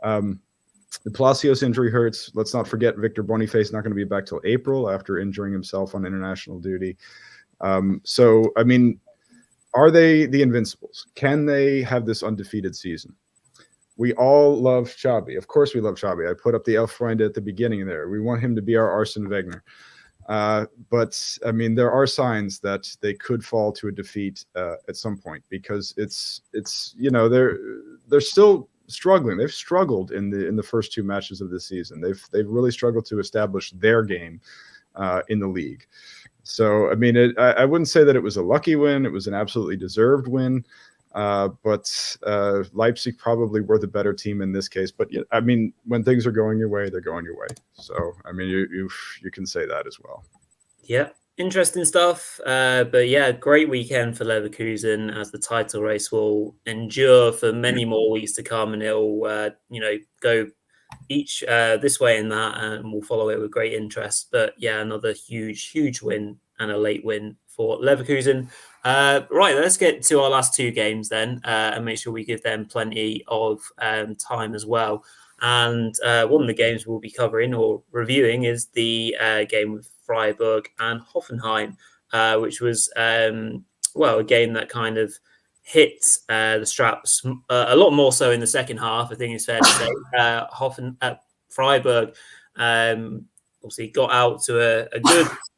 The Palacios injury hurts. Let's not forget Victor Boniface not going to be back till April after injuring himself on international duty. So, I mean, are they the Invincibles? Can they have this undefeated season? We all love Xabi. Of course we love Xabi. I put up the Elf Freunde at the beginning there. We want him to be our Arsene Wenger. But, I mean, there are signs that they could fall to a defeat at some point, because it's they're still struggling. They've struggled in the first 2 matches of the season. They've really struggled to establish their game in the league. So, I mean, I wouldn't say that it was a lucky win. It was an absolutely deserved win. But Leipzig probably were the better team in this case. But I mean, when things are going your way, they're going your way. So, I mean, you can say that as well. Yeah, interesting stuff. But yeah, great weekend for Leverkusen, as the title race will endure for many more weeks to come, and it'll go each this way and that, and we'll follow it with great interest. But yeah, another huge win and a late win for Leverkusen. Right, let's get to our last two games then, and make sure we give them plenty of time as well. And one of the games we'll be covering or reviewing is the game with Freiburg and Hoffenheim, which was a game that kind of hit the straps a lot more so in the second half. I think it's fair to say. Freiburg obviously got out to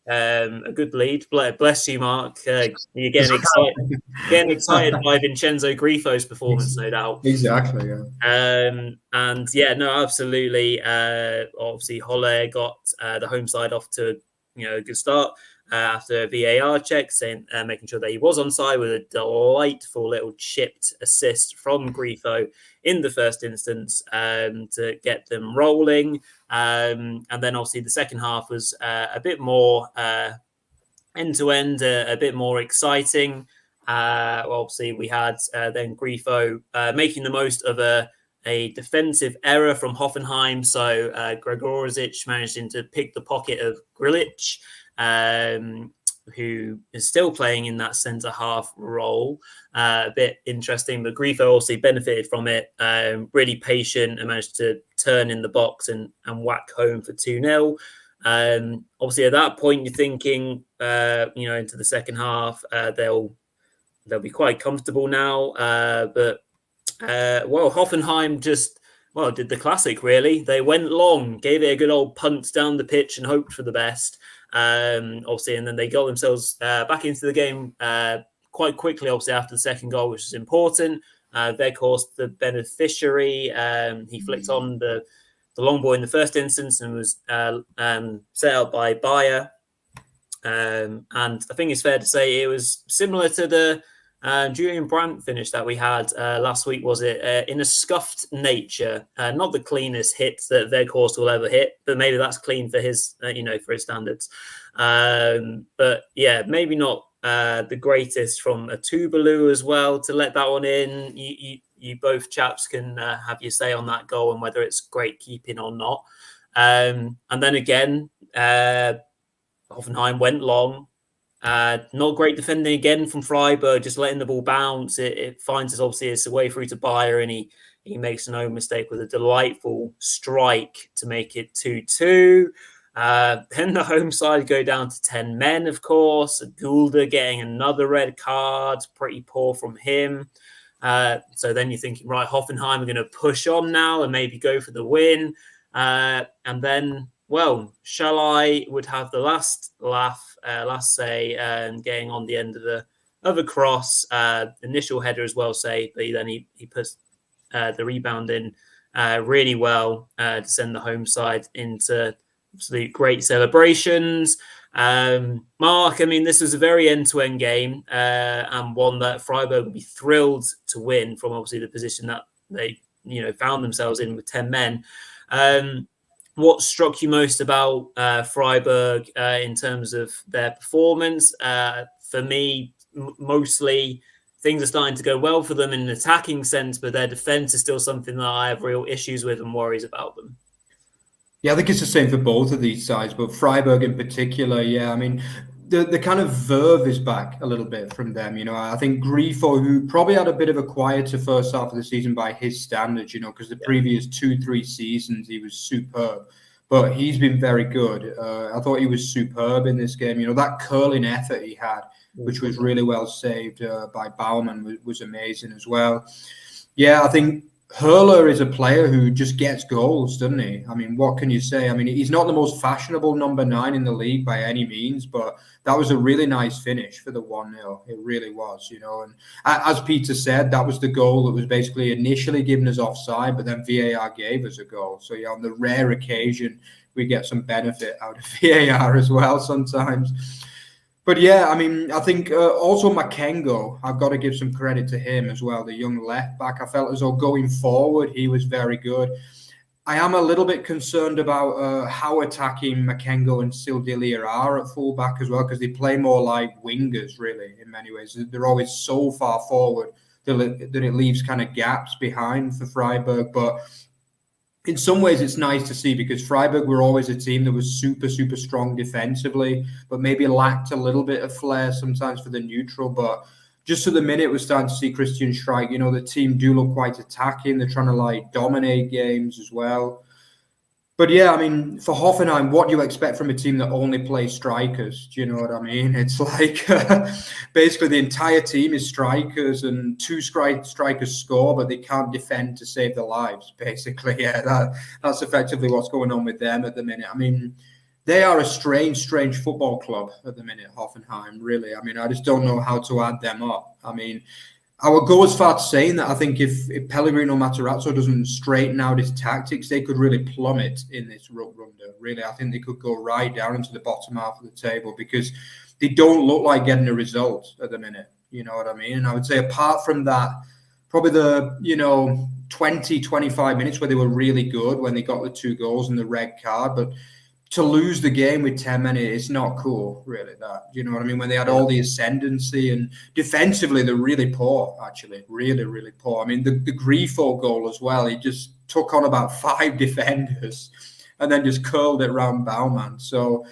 a good lead. Bless you, Mark. You're getting excited by Vincenzo Grifo's performance, no doubt. Exactly. Yeah. And yeah, no, absolutely. Obviously, Holle got the home side off to a good start after a VAR check, making sure that he was onside with a delightful little chipped assist from Grifo in the first instance to get them rolling. And then obviously the second half was a bit more end-to-end, a bit more exciting. Obviously we had then Grifo making the most of a defensive error from Hoffenheim. So Gregorczyk managed to pick the pocket of Grilic, who is still playing in that centre-half role. A bit interesting, but Grifo also benefited from it. Really patient and managed to turn in the box and whack home for 2-0. Obviously, at that point, you're thinking, into the second half, they'll be quite comfortable now. But Hoffenheim just did the classic, really. They went long, gave it a good old punt down the pitch and hoped for the best. Obviously, and then they got themselves back into the game quite quickly, obviously, after the second goal, which is important. Weghorst, the beneficiary, he flicked on the long ball in the first instance and was set up by Bayer. And I think it's fair to say it was similar to the Julian Brandt finish that we had last week, was it? In a scuffed nature, not the cleanest hit that Weghorst will ever hit, but maybe that's clean for his, for his standards. But yeah, maybe not the greatest from a Tuvalu as well to let that one in. You both chaps can have your say on that goal and whether it's great keeping or not. And then again, Hoffenheim went long. Not great defending again from Freiburg, just letting the ball bounce. It finds its way through to Bayer, and he makes no mistake with a delightful strike to make it 2-2. Then the home side go down to 10 men, of course. Gulda getting another red card, pretty poor from him. So then you're thinking, right, Hoffenheim are going to push on now and maybe go for the win. And then, Shalai would have the last say, getting on the end of a cross, initial header as well, but then he puts the rebound in really well to send the home side into absolute great celebrations. Mark, I mean, this was a very end-to-end game and one that Freiburg would be thrilled to win from obviously the position that they found themselves in with 10 men. What struck you most about Freiburg in terms of their performance? For me, mostly things are starting to go well for them in an attacking sense, but their defense is still something that I have real issues with and worries about them. Yeah, I think it's the same for both of these sides, but Freiburg in particular, I mean, the kind of verve is back a little bit from them. I think Grifo, who probably had a bit of a quieter first half of the season by his standards, because the previous 2-3 seasons he was superb, but he's been very good. I thought he was superb in this game. That curling effort he had, which was really well saved by Baumann, was amazing as well. Yeah, I think Hurler is a player who just gets goals, doesn't he? I mean, what can you say? I mean, he's not the most fashionable number 9 in the league by any means, but that was a really nice finish for the 1-0. It really was, And as Peter said, that was the goal that was basically initially given as offside, but then VAR gave us a goal. So, on the rare occasion, we get some benefit out of VAR as well sometimes. But yeah, I mean, I think also Makengo, I've got to give some credit to him as well, the young left back. I felt as though going forward, he was very good. I am a little bit concerned about how attacking Makengo and Sildilia are at fullback as well, because they play more like wingers, really, in many ways. They're always so far forward that it leaves kind of gaps behind for Freiburg. But in some ways, it's nice to see, because Freiburg were always a team that was super, super strong defensively, but maybe lacked a little bit of flair sometimes for the neutral. But just at the minute, we're starting to see Christian Streich. The team do look quite attacking. They're trying to dominate games as well. But yeah, I mean, for Hoffenheim, what do you expect from a team that only plays strikers? Do you know what I mean? It's like basically the entire team is strikers, and two strikers score, but they can't defend to save their lives, basically. Yeah, that's effectively what's going on with them at the minute. I mean, they are a strange football club at the minute, Hoffenheim, really. I mean, I just don't know how to add them up. I mean, I would go as far to saying that I think if Pellegrino Matarazzo doesn't straighten out his tactics, they could really plummet in this Runde. Really, I think they could go right down into the bottom half of the table, because they don't look like getting a result at the minute. You know what I mean? And I would say apart from that, probably the, 20, 25 minutes where they were really good when they got the 2 goals and the red card, but to lose the game with 10 men, it's not cool, really, that. You know what I mean? When they had all the ascendancy, and defensively, they're really poor, actually. Really, really poor. I mean, the Grifo goal as well, he just took on about 5 defenders and then just curled it around Baumann. So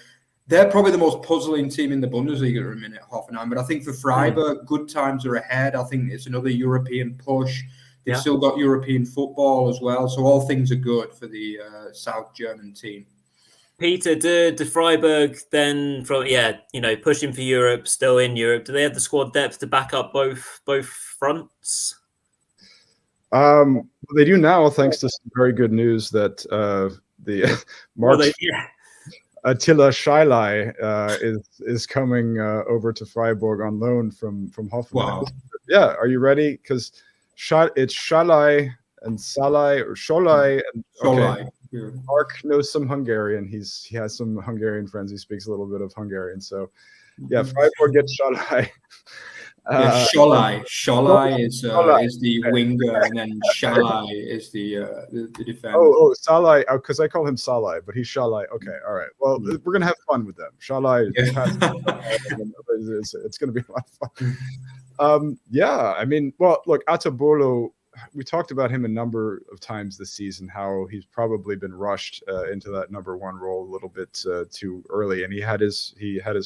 they're probably the most puzzling team in the Bundesliga at the minute, Hoffenheim. But I think for Freiburg, good times are ahead. I think it's another European push. They've still got European football as well. So all things are good for the South German team. Peter, do Freiburg then pushing for Europe, still in Europe? Do they have the squad depth to back up both fronts? They do now, thanks to some very good news that the Attila Scheilei is coming over to Freiburg on loan from Hoffenheim. Wow. Yeah, are you ready? Because it's Scheilei and Salai, or Scholai and Scholai. Yeah. Mark knows some Hungarian. He has some Hungarian friends. He speaks a little bit of Hungarian. So, yeah, Freiburg gets Scholai. Scholai is the winger, and then Schalai is the defender. Oh, Salai, because I call him Salai, but he's Schalai. Okay, all right. Well, we're gonna have fun with them. Schalai, it's gonna be a lot of fun. Yeah, I mean, well, look, Atabolo. We talked about him a number of times this season, how he's probably been rushed into that number 1 role a little bit too early, and he had his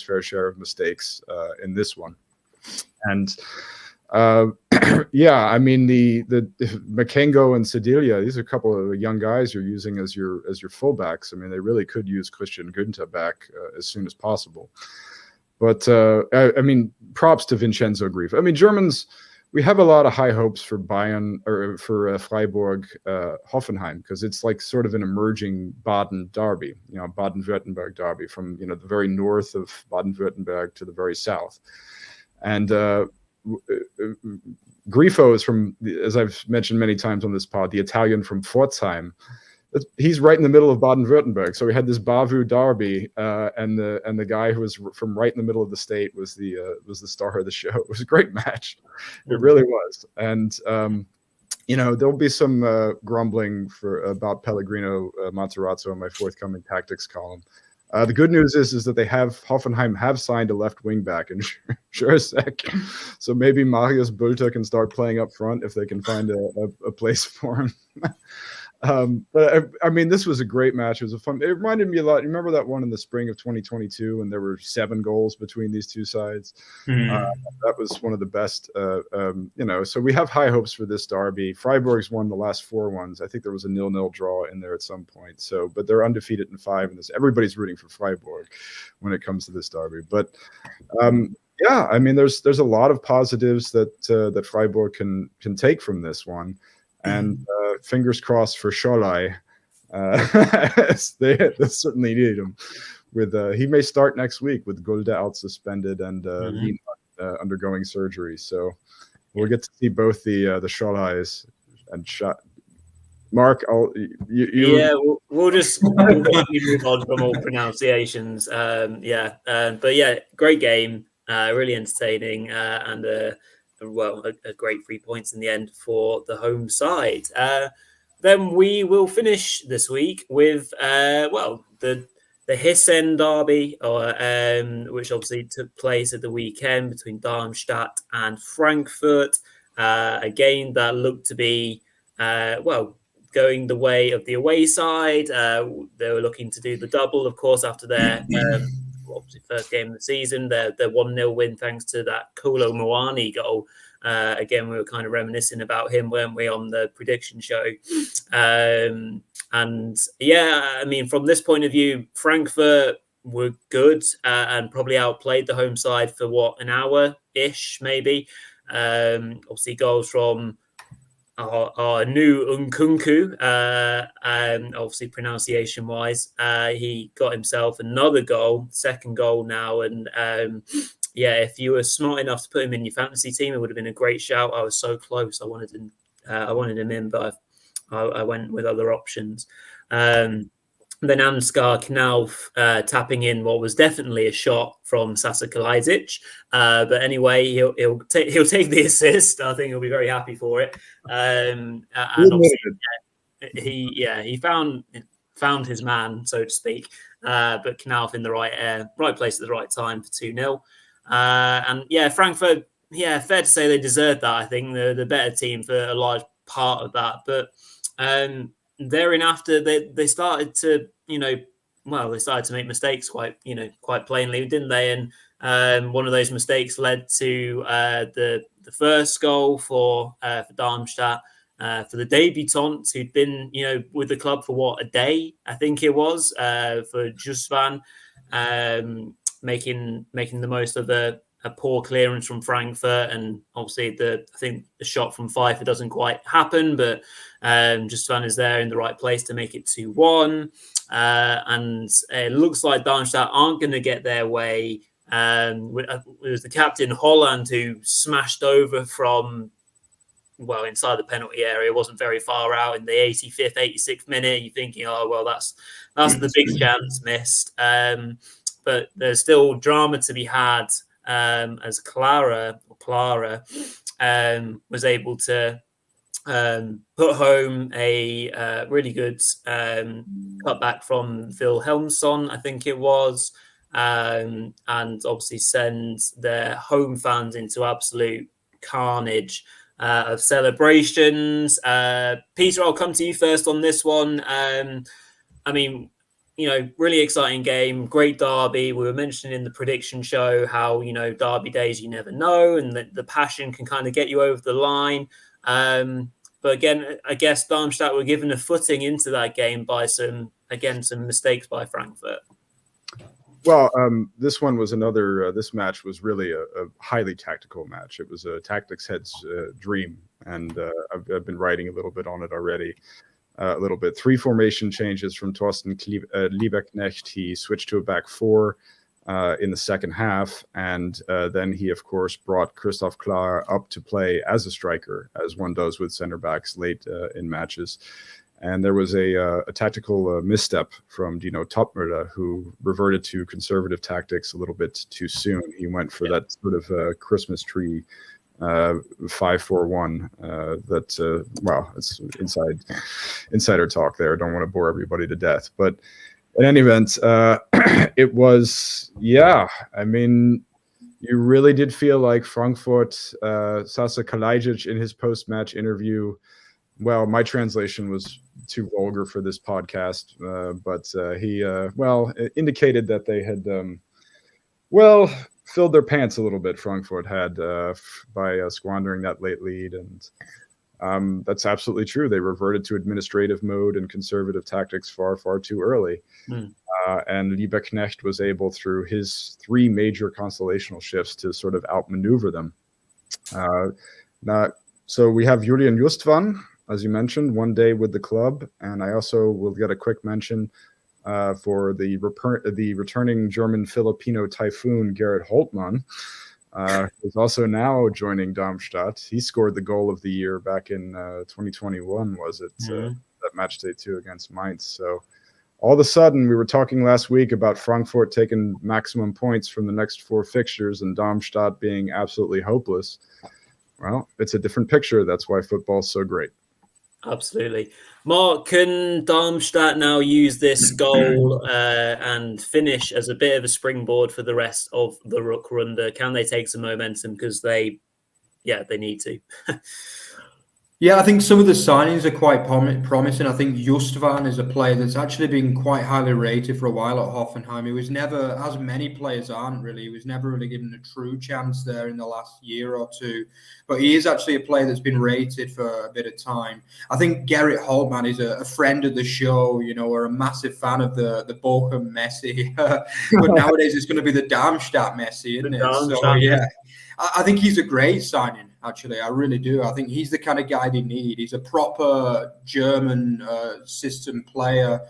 fair share of mistakes in this one. And yeah, I mean the Makengo and Sedilia, these are a couple of young guys you're using as your fullbacks. I mean, they really could use Christian Günther back as soon as possible. But I mean, props to Vincenzo Grifo. I mean, Germans. We have a lot of high hopes for Bayern, or for Freiburg, Hoffenheim, because it's like sort of an emerging Baden derby, Baden-Württemberg derby, from the very north of Baden-Württemberg to the very south. And Grifo is from, as I've mentioned many times on this pod, the Italian from Pforzheim. He's right in the middle of Baden-Württemberg. So we had this Bavu derby, and the guy who was from right in the middle of the state was the star of the show. It was a great match. It really was. And there'll be some grumbling about Pellegrino Matarazzo in my forthcoming tactics column. The good news is that Hoffenheim have signed a left wing back in Schurzek. So maybe Marius Bülter can start playing up front if they can find a place for him. But I mean, this was a great match. It was it reminded me a lot. You remember that one in the spring of 2022 when there were 7 goals between these two sides? That was one of the best, so we have high hopes for this derby. Freiburg's won the last 4 ones. I think there was a 0-0 draw in there at some point. So, but they're undefeated in 5 in this. Everybody's rooting for Freiburg when it comes to this derby. But yeah, I mean, there's a lot of positives that Freiburg can take from this one. And fingers crossed for Scholai. They certainly need him. He may start next week with Gulde out suspended and undergoing surgery. So we'll get to see both the Scholais and Mark, we'll quickly move on from all pronunciations. But yeah, great game, really entertaining, and a great 3 points in the end for the home side. Then we will finish this week with the Hessen derby, which obviously took place at the weekend between Darmstadt and Frankfurt. A game that looked to be going the way of the away side. They were looking to do the double, of course, after their obviously first game of the season, their 1-0 win thanks to that Kolo Muani goal. Again, we were kind of reminiscing about him, weren't we, on the prediction show? And yeah, I mean, from this point of view, Frankfurt were good and probably outplayed the home side for an hour-ish, maybe. Obviously, goals from our new Nkunku, and obviously pronunciation-wise, he got himself another goal, second goal now, and if you were smart enough to put him in your fantasy team, it would have been a great shout. I was so close. I wanted him in, but I went with other options. Then Ansgar Knauf tapping in what was definitely a shot from Sasa Kalajdzic. But anyway, he'll take the assist. I think he'll be very happy for it. And obviously, he found his man, so to speak. But Knauf in the right place at the right time for 2-0. And yeah, Frankfurt, fair to say they deserved that. I think the better team for a large part of that. But thereafter, they started to, they started to make mistakes quite plainly, didn't they? And one of those mistakes led to the first goal for Darmstadt, for the debutant who'd been, with the club for a day, I think it was, for Justvan, making the most of a poor clearance from Frankfurt, and obviously I think the shot from Pfeiffer doesn't quite happen, but Justvan is there in the right place to make it 2-1. And it looks like Darmstadt aren't going to get their way. It was the captain Holland who smashed over from inside the penalty area. It wasn't very far out in the 85th, 86th minute. You're thinking, that's the big chance missed. But there's still drama to be had, as Clara was able to put home a really good cutback from Wilhelmsson, I think it was, and obviously send their home fans into absolute carnage of celebrations. Peter, I'll come to you first on this one. I mean, really exciting game, great derby. We were mentioning in the prediction show how, derby days, you never know, and the passion can kind of get you over the line. But again, I guess Darmstadt were given a footing into that game by some mistakes by Frankfurt. Well, this one was this match was really a highly tactical match. It was a tactics head's dream, and I've been writing a little bit on it already. A little bit. 3 formation changes from Thorsten Lieberknecht. He switched to a back 4 in the second half, and then he, of course, brought Christoph Klar up to play as a striker, as one does with center backs late in matches. And there was a tactical misstep from Dino Topmüller, who reverted to conservative tactics a little bit too soon. He went for that sort of Christmas tree 5-4-1. It's insider talk there. Don't want to bore everybody to death, but in any event, it was, I mean, you really did feel like Frankfurt, Sasa Kalajdzic in his post-match interview, well, my translation was too vulgar for this podcast, but he indicated that they had filled their pants a little bit. Frankfurt had by squandering that late lead, and that's absolutely true. They reverted to administrative mode and conservative tactics far too early. And Lieberknecht was able, through his 3 major constellational shifts, to sort of outmaneuver them. So we have Julian Justvan, as you mentioned, 1 day with the club, and I also will get a quick mention for the returning German Filipino typhoon Gerrit Holtmann, who's also now joining Darmstadt. He scored the goal of the year back in 2021, was it? That match day 2 against Mainz. So all of a sudden, we were talking last week about Frankfurt taking maximum points from the next 4 fixtures and Darmstadt being absolutely hopeless. Well, it's a different picture. That's why football's so great. Absolutely. Mark, can Darmstadt now use this goal and finish as a bit of a springboard for the rest of the Rückrunde? Can they take some momentum? Because they need to. Yeah, I think some of the signings are quite promising. I think Justvan is a player that's actually been quite highly rated for a while at Hoffenheim. He was never, as many players aren't really, he was never really given a true chance there in the last year or two. But he is actually a player that's been rated for a bit of time. I think Gerrit Holtmann is a friend of the show. You know, we're a massive fan of the Bochum Messi. But nowadays it's going to be the Darmstadt Messi, isn't it? So, yeah. I think he's a great signing, actually. I really do. I think he's the kind of guy they need. He's a proper German system player.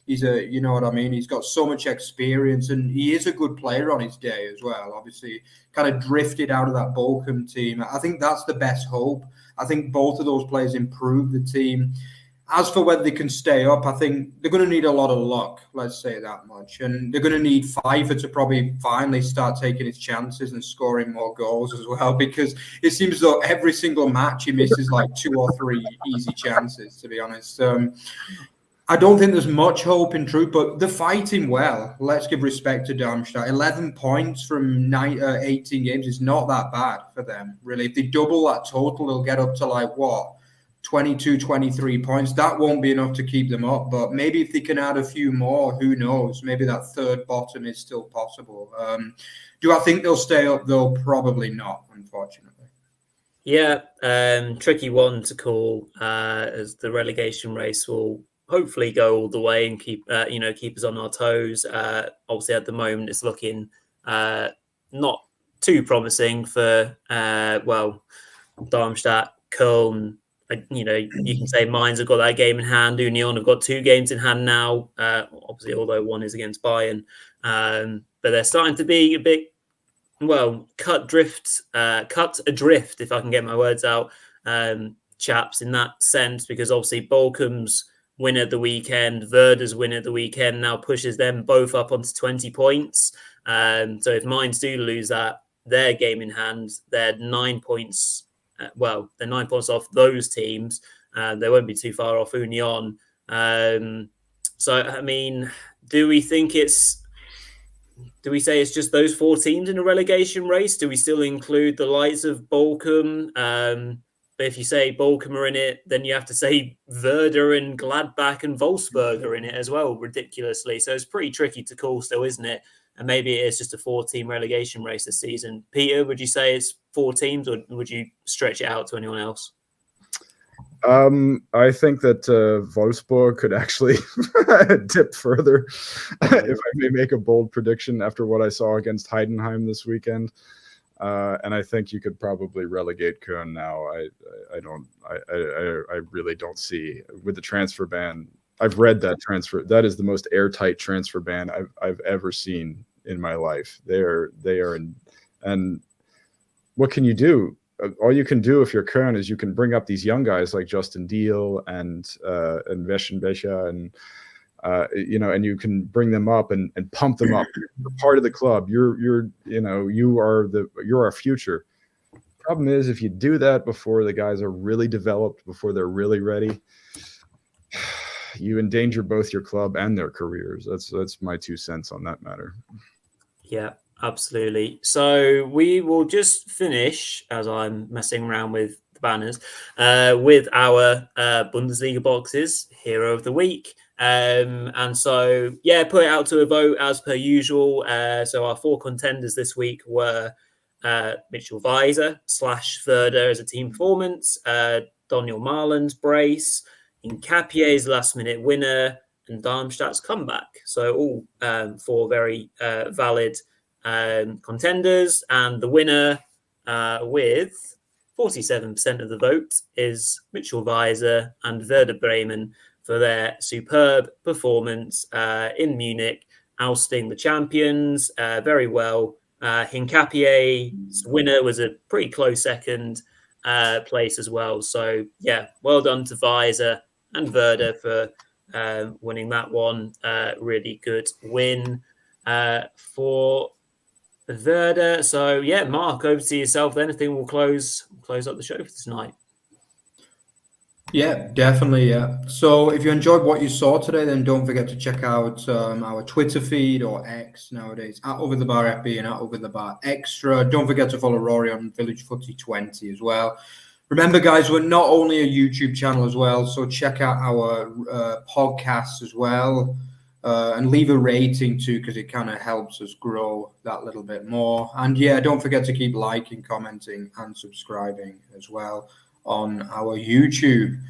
He's you know what I mean? He's got so much experience, and he is a good player on his day as well. Obviously, kind of drifted out of that Bochum team. I think that's the best hope. I think both of those players improve the team. As for whether they can stay up, I think they're going to need a lot of luck, let's say that much. And they're going to need Pfeiffer to probably finally start taking his chances and scoring more goals as well, because it seems as though every single match he misses like 2 or 3 easy chances, to be honest. I don't think there's much hope in truth, but they're fighting well. Let's give respect to Darmstadt. 11 points from 18 games is not that bad for them, really. If they double that total, they'll get up to like, 22, 23 points. That won't be enough to keep them up, but maybe if they can add a few more, who knows? Maybe that third bottom is still possible. Do I think they'll stay up, though? Probably not, unfortunately. Yeah, tricky one to call, as the relegation race will hopefully go all the way and keep us on our toes. Obviously, at the moment, it's looking not too promising for Darmstadt, Köln. You can say Mainz have got that game in hand. Union have got 2 games in hand now. Obviously, although one is against Bayern, but they're starting to be a bit cut adrift, if I can get my words out, chaps, in that sense, because obviously Bochum's win at the weekend, Werder's win at the weekend now pushes them both up onto 20 points. So if Mainz do lose that, their game in hand, they're 9 points. They're 9 points off those teams. They won't be too far off Union. So, I mean, do we say it's just those 4 teams in a relegation race? Do we still include the likes of Bochum? But if you say Bochum are in it, then you have to say Werder and Gladbach and Wolfsburg are in it as well, ridiculously. So it's pretty tricky to call still, isn't it? And maybe it is just a 4-team relegation race this season. Peter, would you say it's 4 teams, or would you stretch it out to anyone else? I think that Wolfsburg could actually dip further, if I may make a bold prediction after what I saw against Heidenheim this weekend. And I think you could probably relegate Köln now. I really don't see, with the transfer ban. I've read that transfer. That is the most airtight transfer ban I've ever seen in my life. They are and what can you do? All you can do if you're Köln is you can bring up these young guys like Justin Deal and Weschenbecher and you can bring them up and pump them up. You're part of the club. You're our future. Problem is, if you do that before the guys are really developed, before they're really ready, you endanger both your club and their careers. That's my 2 cents on that matter. Yeah, absolutely. So we will just finish, as I'm messing around with the banners, with our Bundesliga boxes, Hero of the Week. And so, put it out to a vote as per usual. So our 4 contenders this week were Mitchell Weiser / Werder as a team performance, Daniel Marland's brace, Nkapie's last-minute winner, and Darmstadt's comeback. So all 4 very valid contenders. And the winner with 47% of the vote is Mitchell Weiser and Werder Bremen for their superb performance in Munich, ousting the champions very well. Hincapie's winner was a pretty close second place as well. So, well done to Weiser and Werder for winning that one. Really good win for Werder. So yeah, Mark, over to yourself then. I think we'll close up the show for tonight. Yeah, definitely. Yeah. So if you enjoyed what you saw today, then don't forget to check out our Twitter feed, or X nowadays, at Over the Bar FB and at Over the Bar Extra. Don't forget to follow Rory on Village Footy 20 as well. Remember, guys, we're not only a YouTube channel as well, so check out our podcasts as well, and leave a rating too, because it kind of helps us grow that little bit more. And yeah, don't forget to keep liking, commenting, and subscribing as well on our YouTube.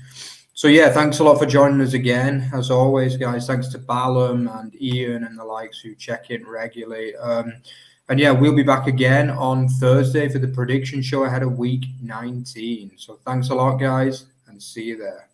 So yeah, thanks a lot for joining us again. As always, guys, thanks to Ballum and Ian and the likes who check in regularly. And yeah, we'll be back again on Thursday for the prediction show ahead of week 19. So thanks a lot, guys, and see you there.